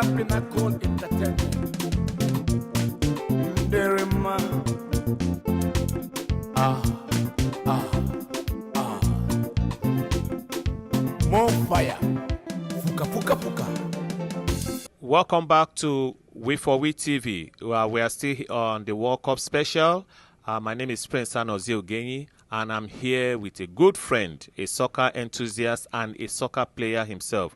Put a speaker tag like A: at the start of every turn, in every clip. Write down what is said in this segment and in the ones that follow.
A: Pinnacle Entertainment. Derima. More fire. Fuka, fuka, fuka.
B: Welcome back to We4We TV. We are still on the World Cup special. My name is Prince Anozie, and I'm here with a good friend, a soccer enthusiast and a soccer player himself.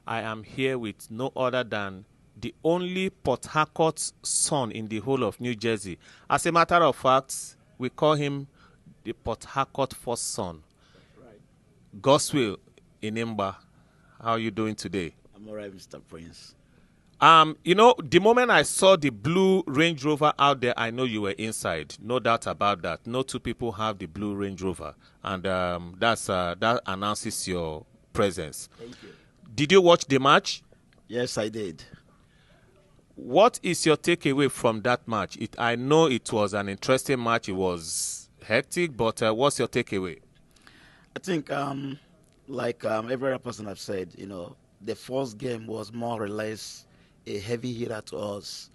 B: I am here with no other than the only Port Harcourt son in the whole of New Jersey. As a matter of fact, we call him the Port Harcourt first son.
C: Right.
B: Godswill Etim Inimgba. How are you doing today?
C: I'm all right, Mr. Prince.
B: You know, the moment I saw the blue Range Rover out there, I know you were inside. No doubt about that. No two people have the blue Range Rover, and that announces your presence.
C: Thank you.
B: Did you watch the match?
C: Yes, I did.
B: What is your takeaway from that match? I know it was an interesting match. It was hectic, but what's your takeaway?
C: I think, like every other person I've said, you know, the first game was more or less a heavy hitter to us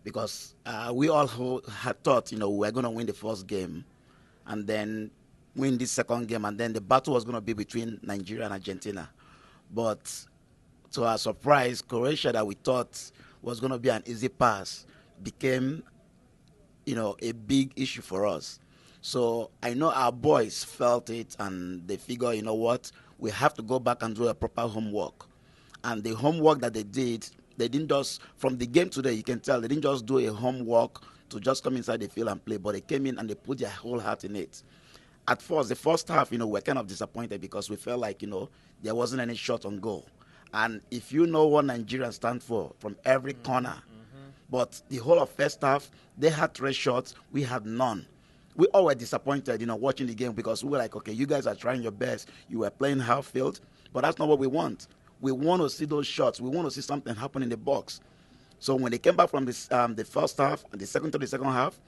C: because we all had thought, you know, we were going to win the first game and then win the second game, and then the battle was going to be between Nigeria and Argentina. But to our surprise, Croatia, that we thought was going to be an easy pass, became, you know, a big issue for us. So I know our boys felt it, and they figure, you know what, we have to go back and do a proper homework. And the homework that they didn't just, from the game today, you can tell, they didn't just do a homework to just come inside the field and play, but they came in and they put their whole heart in it. At first, the first half, you know, we're kind of disappointed because we felt like, you know, there wasn't any shot on goal. And if you know what Nigeria stand for, from every corner, but the whole of first half, they had 3 shots, we had none. We all were disappointed, you know, watching the game because we were like, okay, you guys are trying your best. You were playing half field, but that's not what we want. We want to see those shots. We want to see something happen in the box. So when they came back from this, the first half and the second half,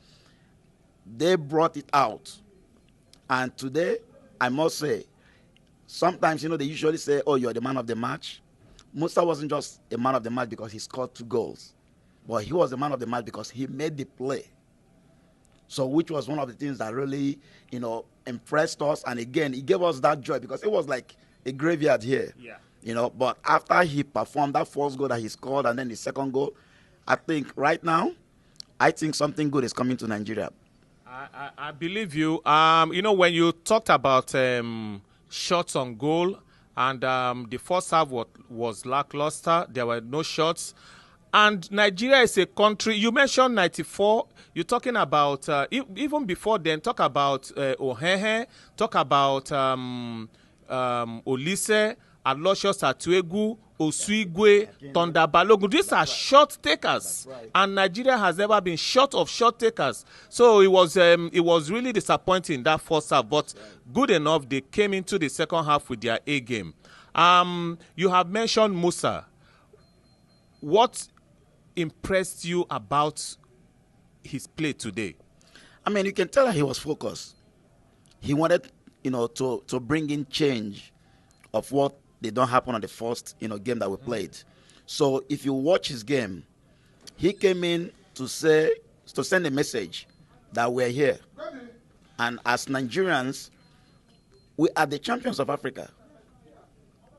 C: they brought it out. And today, I must say, sometimes, you know, they usually say, oh, you're the man of the match. Musa wasn't just a man of the match because he scored 2 goals, but he was the man of the match because he made the play. So which was one of the things that really, you know, impressed us. And again, it gave us that joy because it was like a graveyard here.
B: Yeah.
C: You know, but after he performed that first goal that he scored and then the second goal, I think right now, I think something good is coming to Nigeria.
B: I believe you. You know, when you talked about shots on goal, and the first half was lackluster, there were no shots. And Nigeria is a country, you mentioned 94, you're talking about, even before then, talk about Ohehe, talk about Olise, Aloysius Atuegu, Osuigwe, Tonda Balogun. These are shot takers, right. And Nigeria has never been short of shot takers. So it was really disappointing that first half, but good enough they came into the second half with their A game. You have mentioned Musa. What impressed you about his play today?
C: I mean, you can tell that he was focused. He wanted, you know, to bring in change of what they don't happen on the first, you know, game that we played. So if you watch his game, he came in to send a message that we're here. And as Nigerians, we are the champions of Africa.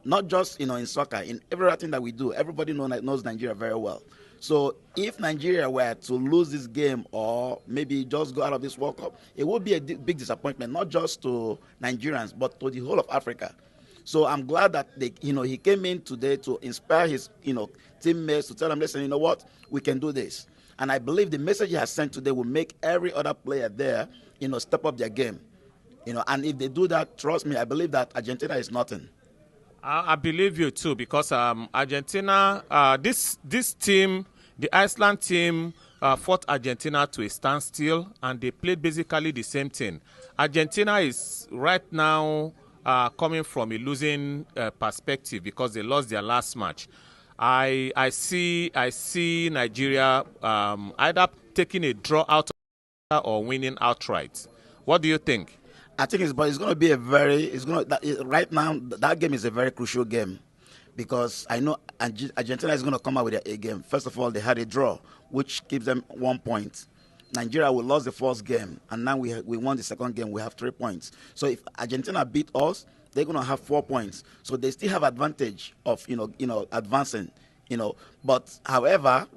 C: Not just, you know, in soccer, in everything that we do. Everybody knows Nigeria very well. So if Nigeria were to lose this game or maybe just go out of this World Cup, it would be a big disappointment, not just to Nigerians, but to the whole of Africa. So I'm glad that he came in today to inspire his, you know, teammates, to tell them, listen, you know what, we can do this. And I believe the message he has sent today will make every other player there, you know, step up their game. You know, and if they do that, trust me, I believe that Argentina is nothing.
B: I believe you too, because Argentina, this team, the Iceland team, fought Argentina to a standstill, and they played basically the same thing. Argentina is right now coming from a losing perspective because they lost their last match. I see Nigeria either taking a draw out or winning outright. What do you think?
C: I think it's going to be right now, that game is a very crucial game because I know Argentina is going to come out with a game. First of all, they had a draw, which gives them 1 point. Nigeria, we lost the first game, and now we won the second game. We have 3 points. So if Argentina beat us, they're going to have 4 points. So they still have advantage of advancing. But however,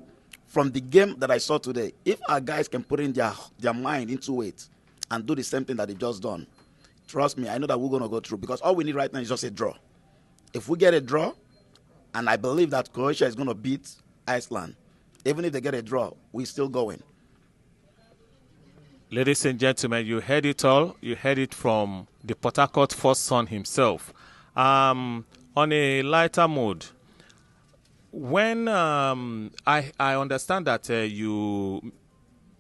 C: from the game that I saw today, if our guys can put in their mind into it and do the same thing that they've just done, trust me, I know that we're going to go through, because all we need right now is just a draw. If we get a draw, and I believe that Croatia is going to beat Iceland, even if they get a draw, we're still going.
B: Ladies and gentlemen, you heard it all. You heard it from the Port Harcourt first son himself. On a lighter mood, when I understand that you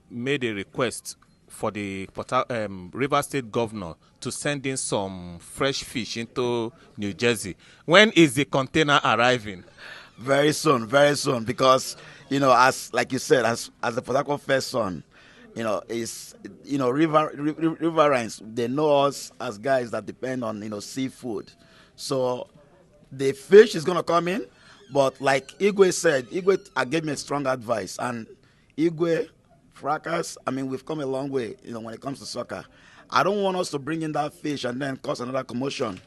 B: made a request for the River State governor to send in some fresh fish into New Jersey. When is the container arriving?
C: Very soon, because as like you said, as the Port Harcourt first son, riverines, they know us as guys that depend on seafood. So the fish is gonna come in, but like Igwe said, gave me a strong advice, and Igwe, Fracas, I mean, we've come a long way, when it comes to soccer. I don't want us to bring in that fish and then cause another commotion.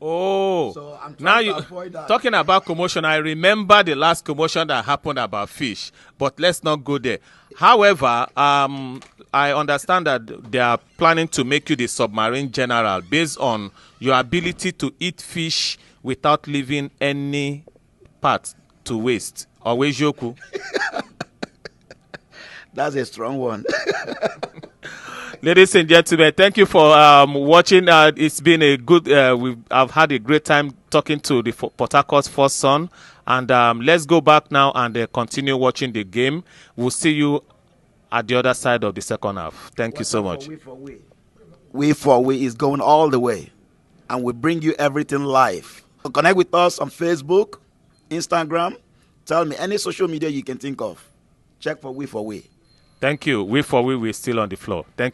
B: Oh,
C: so I'm
B: now
C: to avoid that.
B: Talking about commotion, I remember the last commotion that happened about fish, but let's not go there. However, I understand that they are planning to make you the submarine general based on your ability to eat fish without leaving any part to waste. Always Joku.
C: That's a strong one.
B: Ladies and gentlemen, thank you for watching. It's been a good. I've had a great time talking to the Port Harcourt first son, and let's go back now and continue watching the game. We'll see you at the other side of the second half. Thank you so much.
C: We4We is going all the way, and we bring you everything live. Connect with us on Facebook, Instagram. Tell me any social media you can think of. Check for We4We.
B: Thank you. We4We, we're still on the floor. Thank you.